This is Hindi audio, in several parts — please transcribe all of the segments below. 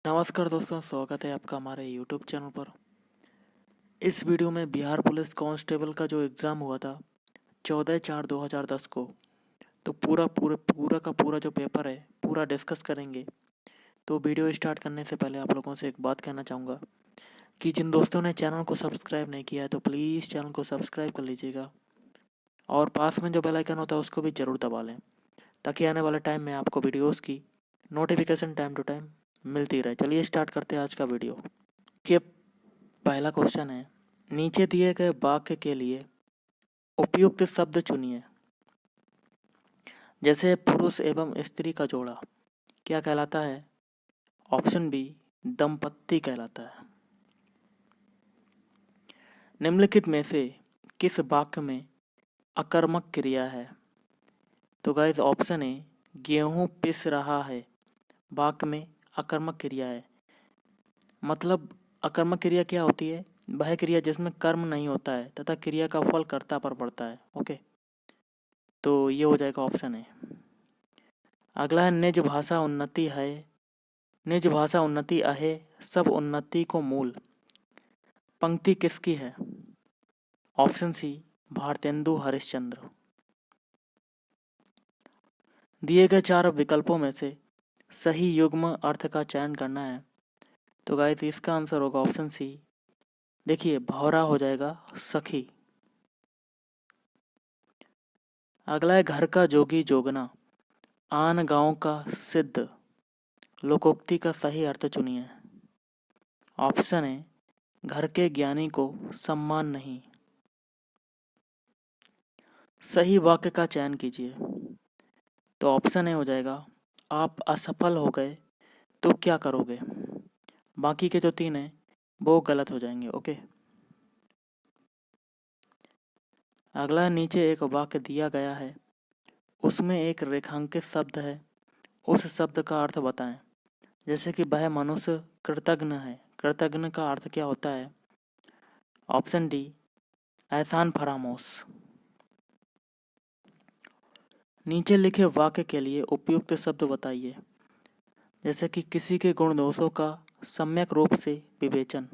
नमस्कार दोस्तों, स्वागत है आपका हमारे यूट्यूब चैनल पर। इस वीडियो में बिहार पुलिस कांस्टेबल का जो एग्ज़ाम हुआ था 14/4/2010 को, तो पूरा का पूरा जो पेपर है पूरा डिस्कस करेंगे। तो वीडियो स्टार्ट करने से पहले आप लोगों से एक बात कहना चाहूँगा कि जिन दोस्तों ने चैनल को सब्सक्राइब नहीं किया है तो प्लीज़ चैनल को सब्सक्राइब कर लीजिएगा और पास में जो बेल आइकन होता है उसको भी ज़रूर दबा लें, ताकि आने वाले टाइम में आपको वीडियोज़ की नोटिफिकेशन टाइम टू टाइम मिलती रहे। चलिए स्टार्ट करते हैं आज का वीडियो। कि पहला क्वेश्चन है, नीचे दिए गए वाक्य के लिए उपयुक्त शब्द चुनिए। जैसे पुरुष एवं स्त्री का जोड़ा क्या कहलाता है? ऑप्शन बी, दंपत्ति कहलाता है। निम्नलिखित में से किस वाक्य में अकर्मक क्रिया है? तो गाइस ऑप्शन ए, गेहूं पिस रहा है वाक्य में अकर्मक क्रिया है। मतलब अकर्मक क्रिया क्या होती है? वह क्रिया जिसमें कर्म नहीं होता है तथा क्रिया का फल कर्ता पर पड़ता है। ओके, तो ये हो जाएगा ऑप्शन ए। अगला है, निज भाषा उन्नति है, निज भाषा उन्नति अहे सब उन्नति को मूल। पंक्ति किसकी है? Option C, Bharatendu Harishchandra. दिए गए 4 विकल्पों में से सही युग्म अर्थ का चयन करना है। तो गाइस इसका आंसर होगा ऑप्शन सी। देखिए, भौरा हो जाएगा सखी। अगला है, घर का जोगी जोगना आन गांव का सिद्ध लोकोक्ति का सही अर्थ चुनिए। ऑप्शन है, घर के ज्ञानी को सम्मान नहीं। सही वाक्य का चयन कीजिए। तो ऑप्शन ए हो जाएगा, आप असफल हो गए तो क्या करोगे। बाकी के जो 3 हैं वो गलत हो जाएंगे। ओके, अगला नीचे एक वाक्य दिया गया है, उसमें एक रेखांकित शब्द है, उस शब्द का अर्थ बताएं। जैसे कि वह मनुष्य कृतज्ञ है, कृतज्ञ का अर्थ क्या होता है? ऑप्शन डी, एहसान फरामोश। नीचे लिखे वाक्य के लिए उपयुक्त शब्द बताइए। जैसे कि किसी के गुण दोषों का सम्यक रूप से विवेचन।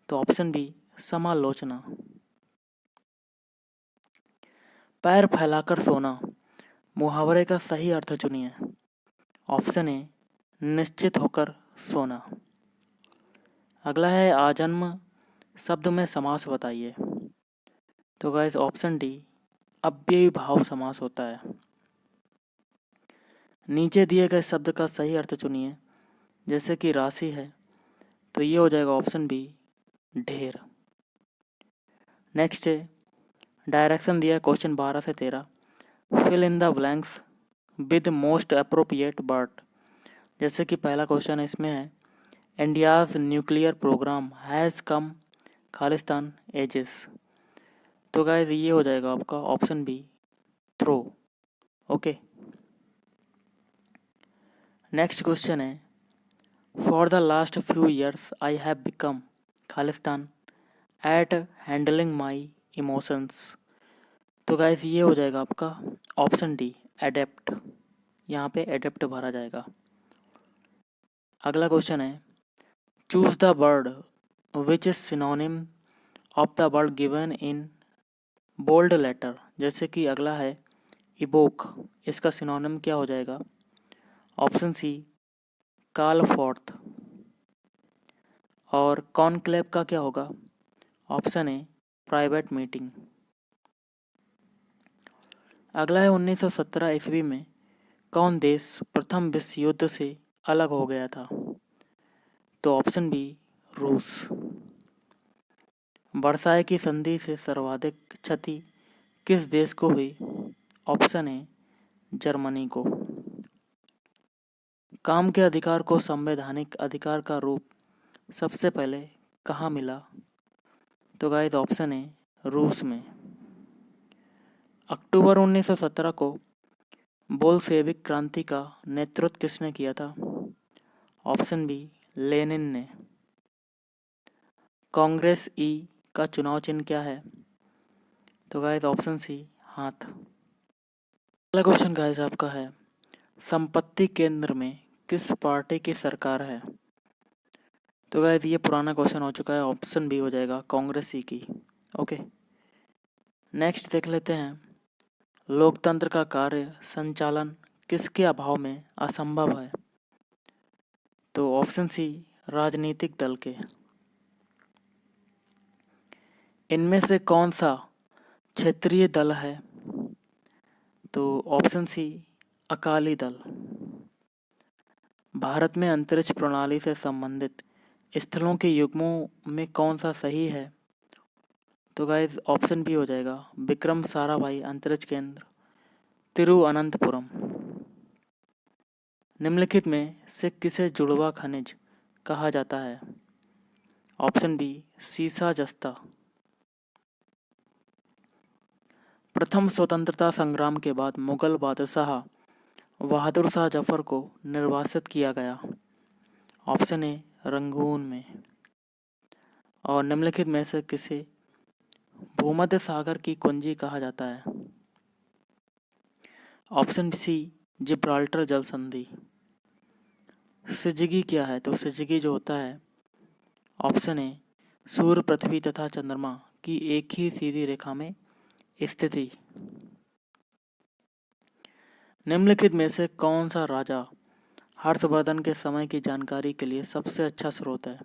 तो ऑप्शन बी, समालोचना। पैर फैलाकर सोना मुहावरे का सही अर्थ चुनिए। ऑप्शन ए, निश्चित होकर सोना। अगला है, आजन्म शब्द में समास बताइए। तो गाइस ऑप्शन डी, अव्ययी भाव समास होता है। नीचे दिए गए शब्द का सही अर्थ चुनिए। जैसे कि राशि है तो ये हो जाएगा ऑप्शन बी, ढेर। नेक्स्ट है, डायरेक्शन दिया है क्वेश्चन 12 से 13। Fill in the blanks with most appropriate word. जैसे कि पहला क्वेश्चन इसमें है, India's nuclear program has come खालिस्तान एजेस। तो गाइस ये हो जाएगा आपका option B, through. Okay, next question है, for the last few years I have become खालिस्तान एट हैंडलिंग माई इमोशंस। तो गाइस ये हो जाएगा आपका ऑप्शन डी, एडेप्ट। यहाँ पे एडेप्ट भरा जाएगा। अगला क्वेश्चन है, choose the word which is synonym of the word given in bold letter. जैसे कि अगला है, इवोक, इसका सिनोनिम क्या हो जाएगा? Option C, call forth. और कॉन्क्लेव का क्या होगा? Option A, private meeting. अगला है, 1917 ईस्वी में कौन देश प्रथम विश्व युद्ध से अलग हो गया था? तो ऑप्शन बी, रूस। वर्साय की संधि से सर्वाधिक क्षति किस देश को हुई? ऑप्शन ए, जर्मनी को। काम के अधिकार को संवैधानिक अधिकार का रूप सबसे पहले कहाँ मिला? तो गाइस ऑप्शन ए, रूस में। अक्टूबर 1917 को बोल्शेविक क्रांति का नेतृत्व किसने किया था? ऑप्शन बी, लेनिन ने। कांग्रेस ई का चुनाव चिन्ह क्या है? तो गाइस ऑप्शन सी, हाथ। अगला क्वेश्चन गाइस आपका है, संपत्ति केंद्र में किस पार्टी की सरकार है? तो गाइस ये पुराना क्वेश्चन हो चुका है, ऑप्शन बी हो जाएगा कांग्रेस ही की। ओके, नेक्स्ट देख लेते हैं। लोकतंत्र का कार्य संचालन किसके अभाव में असंभव है? तो ऑप्शन सी राजनीतिक दल के। इनमें से कौन सा क्षेत्रीय दल है? तो ऑप्शन सी अकाली दल। भारत में अंतरिक्ष प्रणाली से संबंधित स्थलों के युग्मों में कौन सा सही है? तो गाइस ऑप्शन बी हो जाएगा विक्रम साराभाई अंतरिक्ष केंद्र, तिरुवनंतपुरम। निम्नलिखित में से किसे जुड़वा खनिज कहा जाता है? ऑप्शन बी सीसा जस्ता। प्रथम स्वतंत्रता संग्राम के बाद मुगल बादशाह बहादुर शाह जफर को निर्वासित किया गया। ऑप्शन ए रंगून में। और निम्नलिखित में से किसे भूमध्य सागर की कुंजी कहा जाता है? ऑप्शन सी जिब्राल्टर जल संधि। सिजगी क्या है? तो सिजगी जो होता है, ऑप्शन ए सूर्य, पृथ्वी तथा चंद्रमा की एक ही सीधी रेखा में स्थिति। निम्नलिखित में से कौन सा राजा हर्षवर्धन के समय की जानकारी के लिए सबसे अच्छा स्रोत है?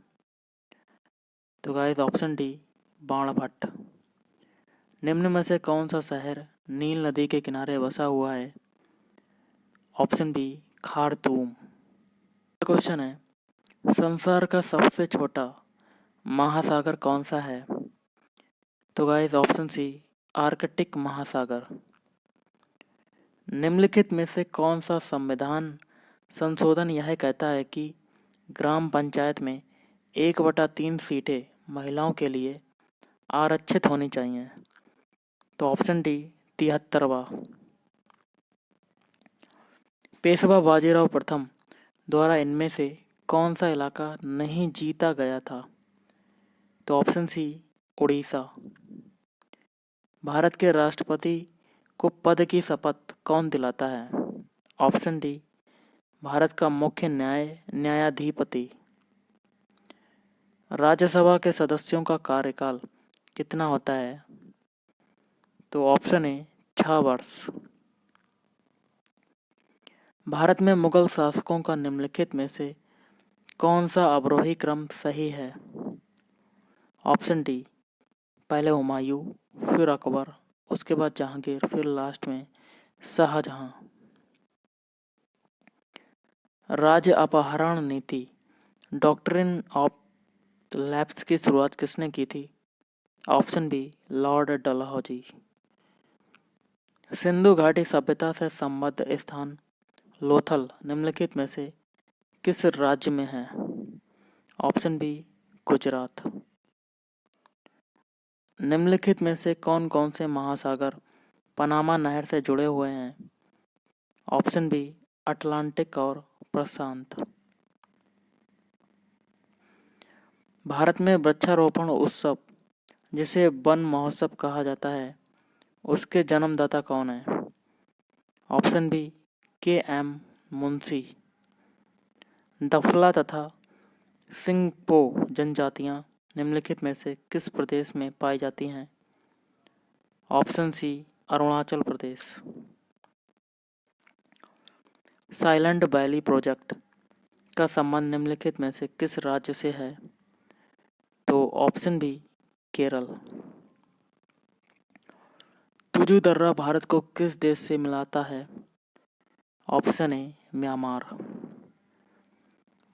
तो गाइस ऑप्शन डी बाणभट्ट। निम्न में से कौन सा शहर नील नदी के किनारे बसा हुआ है? Option B Khartoum. क्वेश्चन है, संसार का सबसे छोटा महासागर कौन सा है? तो गाइस ऑप्शन सी आर्कटिक महासागर। निम्नलिखित में से कौन सा संविधान संशोधन यह कहता है कि ग्राम पंचायत में 1/3 सीटें महिलाओं के लिए आरक्षित होनी चाहिए? तो ऑप्शन डी 73वां। पेशवा बाजीराव प्रथम द्वारा इनमें से कौन सा इलाका नहीं जीता गया था? तो ऑप्शन सी उड़ीसा। भारत के राष्ट्रपति को पद की शपथ कौन दिलाता है? ऑप्शन डी भारत का मुख्य न्यायाधिपति। राज्यसभा के सदस्यों का कार्यकाल कितना होता है? तो ऑप्शन ए 6 वर्ष। भारत में मुगल शासकों का निम्नलिखित में से कौन सा अवरोही क्रम सही है? ऑप्शन डी पहले हुमायूं, फिर अकबर, उसके बाद जहांगीर, फिर लास्ट में शाहजहां। राज्य अपहरण नीति डॉक्ट्रिन ऑफ लैप्स की शुरुआत किसने की थी? Option B Lord Dalhousie. Sindhu घाटी सभ्यता से संबद्ध स्थान लोथल निम्नलिखित में से किस राज्य में है? Option B Gujarat. निम्नलिखित में से कौन कौन से महासागर पनामा नहर से जुड़े हुए हैं? ऑप्शन बी अटलांटिक और प्रशांत। भारत में वृक्षारोपण उत्सव जिसे वन महोत्सव कहा जाता है, उसके जन्मदाता कौन है? Option B K M. Munshi. Dafla तथा सिंगपो जनजातियां निम्नलिखित में से किस प्रदेश में पाई जाती हैं? Option C Arunachal Pradesh. Silent valley project का संबंध निम्नलिखित में से किस राज्य से है? तो ऑप्शन बी केरल। तुजू दर्रा भारत को किस देश से मिलाता है? ऑप्शन ए म्यांमार।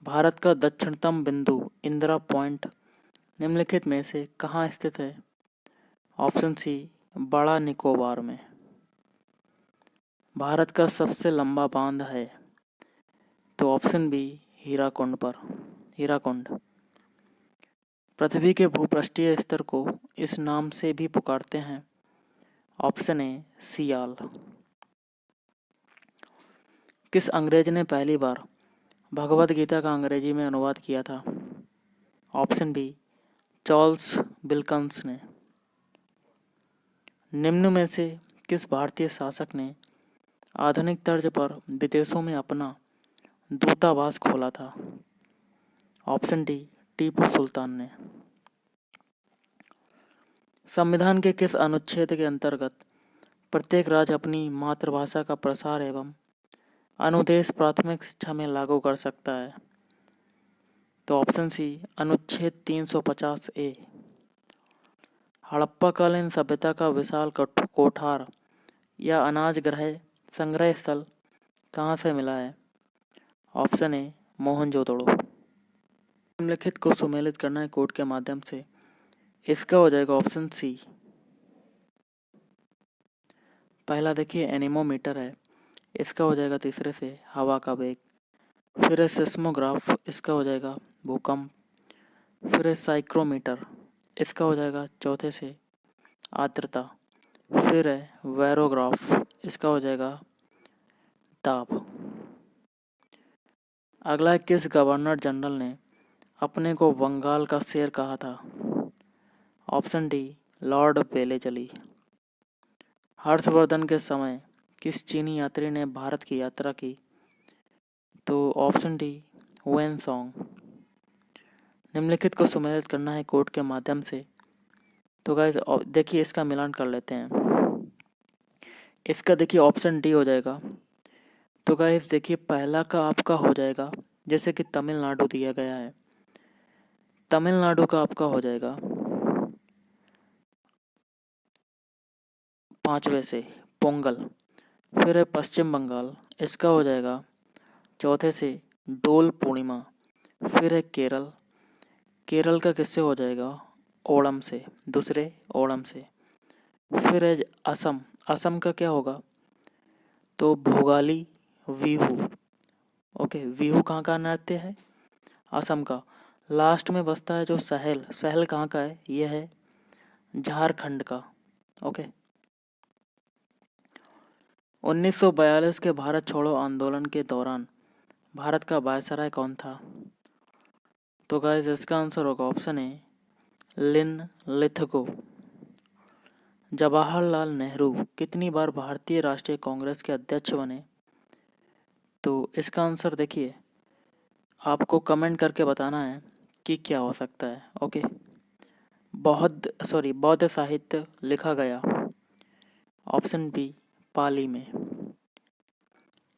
भारत का दक्षिणतम बिंदु इंदिरा पॉइंट निम्नलिखित में से कहाँ स्थित है? ऑप्शन सी बड़ा निकोबार में। भारत का सबसे लंबा बांध है? तो ऑप्शन बी हीराकुंड। पृथ्वी के भूपृष्ठीय स्तर को इस नाम से भी पुकारते हैं? ऑप्शन ए सियाल। किस अंग्रेज ने पहली बार भगवद गीता का अंग्रेजी में अनुवाद किया था? ऑप्शन बी चार्ल्स विल्किंस ने। निम्न में से किस भारतीय शासक ने आधुनिक तर्ज पर विदेशों में अपना दूतावास खोला था? ऑप्शन डी, टीपू सुल्तान ने। संविधान के किस अनुच्छेद के अंतर्गत प्रत्येक राज्य अपनी मातृभाषा का प्रसार एवं अनुदेश प्राथमिक शिक्षा में लागू कर सकता है? तो ऑप्शन सी, अनुच्छेद 350 ए। हड़प्पाकालीन सभ्यता का विशाल कोठार या अनाज संग्रह स्थल कहाँ से मिला है? ऑप्शन ए, मोहनजोदड़ो। निम्नलिखित को सुमेलित करना है कोड के माध्यम से। इसका हो जाएगा ऑप्शन सी। पहला देखिए एनीमोमीटर है, इसका हो जाएगा तीसरे से हवा का वेग। फिर है सिस्मोग्राफ, इसका हो जाएगा भूकंप। फिर है साइक्रोमीटर, इसका हो जाएगा चौथे से आर्द्रता। फिर है वैरोग्राफ, इसका हो जाएगा दाब। अगला है किस गवर्नर जनरल ने अपने को बंगाल का शेर कहा था? Option D, Lord Wellesley. Harshvardhan के समय किस चीनी यात्री ने भारत की यात्रा की? तो ऑप्शन डी, हुएन सॉन्ग। निम्नलिखित को सुमेलित करना है कोड के माध्यम से। तो गाइस देखिए इसका मिलान कर लेते हैं। इसका देखिए ऑप्शन डी हो जाएगा। तो गाइस देखिए पहला का आपका हो जाएगा, जैसे कि तमिलनाडु दिया गया है, तमिलनाडु का आपका हो जाएगा पांचवे से पोंगल। फिर है पश्चिम बंगाल, इसका हो जाएगा चौथे से डोल पूर्णिमा। फिर है केरल, केरल का किससे हो जाएगा? ओणम से, दूसरे ओणम से। फिर है असम, असम का क्या होगा? तो भोगाली बिहू। ओके, बिहू कहाँ का नृत्य है? असम का। लास्ट में बसता है जो सहल, सहल कहाँ का है? यह है झारखंड का। ओके। 1942 के भारत छोड़ो आंदोलन के दौरान भारत का वायसराय कौन था? तो गाइस इसका आंसर होगा option A, Linlithgow. Jawaharlal Nehru कितनी बार भारतीय राष्ट्रीय कांग्रेस के अध्यक्ष बने? तो इसका आंसर देखिए आपको कमेंट करके बताना है कि क्या हो सकता है। ओके, बौद्ध साहित्य लिखा गया। ऑप्शन बी, पाली में।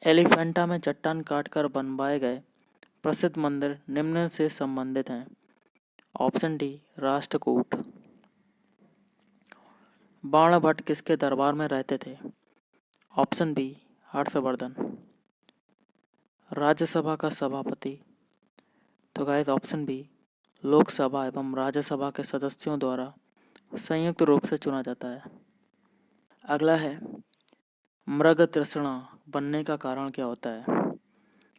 एलिफेंटा में चट्टान काटकर बनवाए गए प्रसिद्ध मंदिर निम्न से संबंधित हैं? Option D, Rashtrakuta. बाणभट्ट किसके दरबार में रहते थे? Option B, Harshvardhan. राज्यसभा का सभापति? तो गाइस ऑप्शन बी, लोकसभा एवं राज्यसभा के सदस्यों द्वारा संयुक्त रूप से चुना जाता है। अगला है मृगतृष्णा बनने का कारण क्या होता है?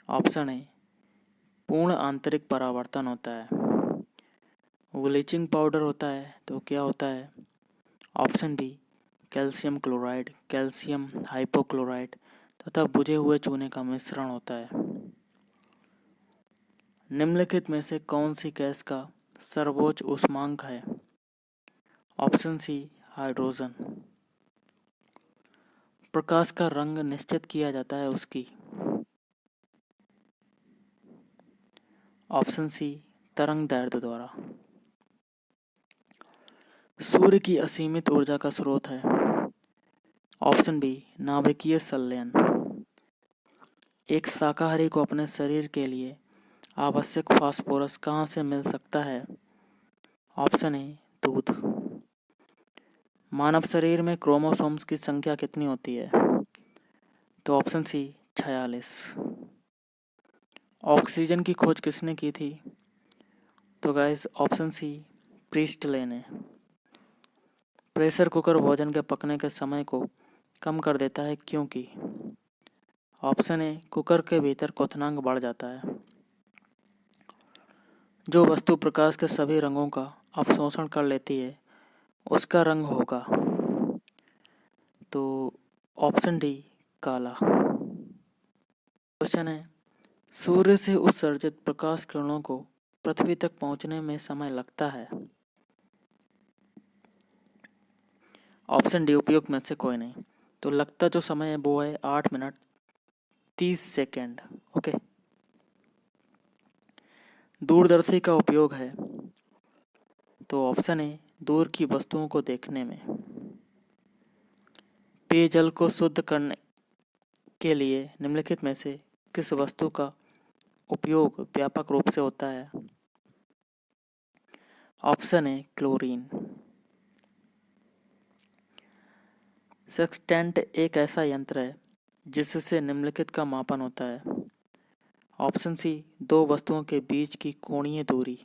ऑप्शन ए, पूर्ण आंतरिक परावर्तन होता है। ब्लीचिंग पाउडर होता है तो क्या होता है? Option B, calcium chloride, calcium hypochlorite तथा बुझे हुए चूने का मिश्रण होता है। निम्नलिखित में से कौन सी गैस का सर्वोच्च ऊष्मांक है? ऑप्शन सी, हाइड्रोजन। प्रकाश का रंग निश्चित किया जाता है उसकी? ऑप्शन सी, तरंग दैर्ध्य द्वारा। सूर्य की असीमित ऊर्जा का स्रोत है? ऑप्शन बी, नाभिकीय संलयन। एक शाकाहारी को अपने शरीर के लिए आवश्यक फास्फोरस कहाँ से मिल सकता है? ऑप्शन ए, दूध। मानव शरीर में क्रोमोसोम्स की संख्या कितनी होती है? तो ऑप्शन सी, 46। ऑक्सीजन की खोज किसने की थी? तो गाइस ऑप्शन सी, प्रीस्टले ने। प्रेशर कुकर भोजन के पकने के समय को कम कर देता है क्योंकि? ऑप्शन ए, कुकर के भीतर क्वथनांक बढ़ जाता है। जो वस्तु प्रकाश के सभी रंगों का अवशोषण कर लेती है उसका रंग होगा? तो ऑप्शन डी, काला। क्वेश्चन है, सूर्य से उत्सर्जित प्रकाश किरणों को पृथ्वी तक पहुंचने में समय लगता है? ऑप्शन डी, उपयुक्त में से कोई नहीं। तो लगता जो समय है वो है 8 मिनट 30 सेकेंड। ओके, दूरदर्शी का उपयोग है, तो ऑप्शन ए दूर की वस्तुओं को देखने में। पेयजल को शुद्ध करने के लिए निम्नलिखित में से किस वस्तु का उपयोग व्यापक रूप से होता है? ऑप्शन ए क्लोरीन। सेक्सटेंट एक ऐसा यंत्र है जिससे निम्नलिखित का मापन होता है। ऑप्शन सी दो वस्तुओं के बीच की कोणीय दूरी।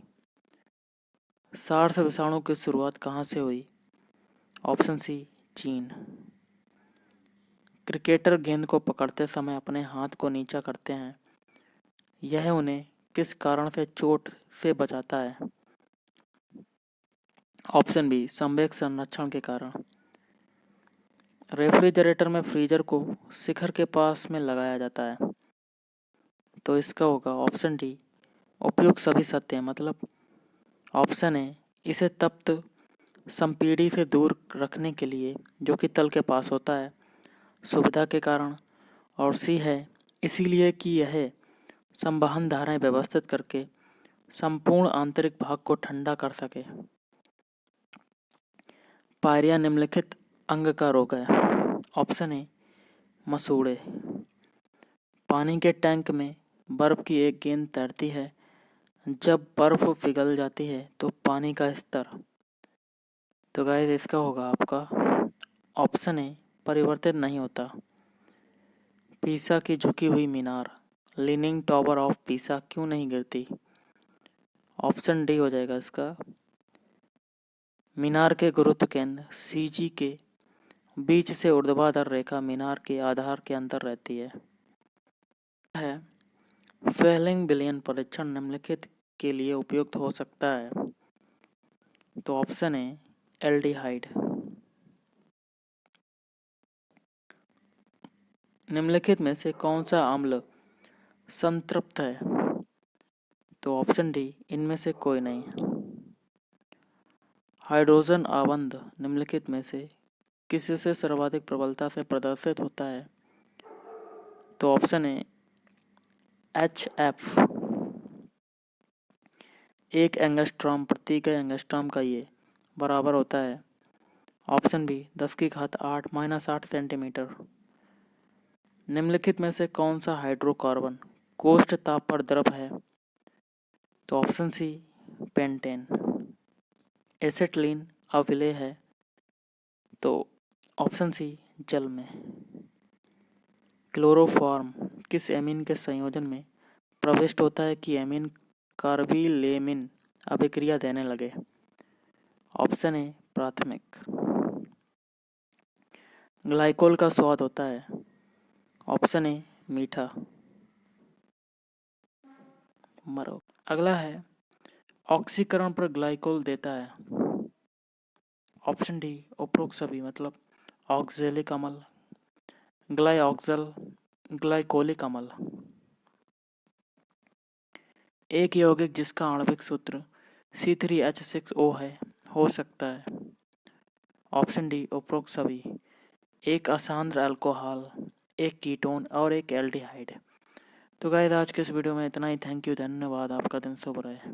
सार्स विषाणु की शुरुआत कहाँ से हुई? ऑप्शन सी चीन। क्रिकेटर गेंद को पकड़ते समय अपने हाथ को नीचा करते हैं, यह उन्हें किस कारण से चोट से बचाता है? ऑप्शन बी संवेग संरक्षण के कारण। रेफ्रिजरेटर में फ्रीजर को शिखर के पास में लगाया जाता है, तो इसका होगा ऑप्शन डी उपयुक्त सभी सत्य हैं। मतलब ऑप्शन ए इसे तप्त संपीड़ी से दूर रखने के लिए जो कि तल के पास होता है, सुविधा के कारण। और सी है इसीलिए कि यह संवहन धाराएं व्यवस्थित करके संपूर्ण आंतरिक भाग को ठंडा कर सके। पायरिया निम्नलिखित अंग का रोग है। ऑप्शन ए मसूड़े। पानी के टैंक में बर्फ की एक गेंद तैरती है, जब बर्फ पिघल जाती है तो पानी का स्तर। तो गाइस इसका होगा आपका ऑप्शन ए परिवर्तित नहीं होता। पीसा की झुकी हुई मीनार, लीनिंग टॉवर ऑफ पीसा क्यों नहीं गिरती? ऑप्शन डी हो जाएगा इसका। मीनार के गुरुत्व केंद्र सीजी के बीच से ऊर्ध्वाधर रेखा मीनार के आधार के अंदर रहती है। फेलिंग विलयन परीक्षण निम्नलिखित के लिए उपयुक्त हो सकता है? तो ऑप्शन ए एल्डिहाइड। निम्नलिखित में से कौन सा अम्ल संतृप्त है? तो ऑप्शन डी इनमें से कोई नहीं। हाइड्रोजन आबंध निम्नलिखित में से किससे सर्वाधिक प्रबलता से प्रदर्शित होता है? तो ऑप्शन ए HF। 1 एंगस्ट्रॉम प्रति इकाई एंगस्ट्रॉम का ये बराबर होता है ऑप्शन बी 10⁸ सेंटीमीटर। निम्नलिखित में से कौन सा हाइड्रोकार्बन कोष्ठ ताप पर द्रव है? तो ऑप्शन सी पेंटेन। एसिटिलीन अविलेय है, तो ऑप्शन सी जल में। क्लोरोफॉर्म किस एमीन के संयोजन में प्रविष्ट होता है कि एमीन कार्बिलेमिन अभिक्रिया देने लगे? ऑप्शन ए प्राथमिक। ग्लाइकोल का स्वाद होता है? ऑप्शन ए मीठा। मरो। अगला है ऑक्सीकरण पर ग्लाइकोल देता है? ऑप्शन डी उपरोक्त सभी, मतलब ऑक्जेलिक अम्ल, ग्लाइऑक्सल, ग्लाइकोलिक अम्ल। एक यौगिक जिसका आणविक सूत्र C3H6O है हो सकता है? ऑप्शन डी उपरोक्त सभी। एक असांद्र अल्कोहल, एक कीटोन और एक एल्डिहाइड। तो गाइस आज के इस वीडियो में इतना ही। थैंक यू, धन्यवाद। आपका दिन शुभ रहे।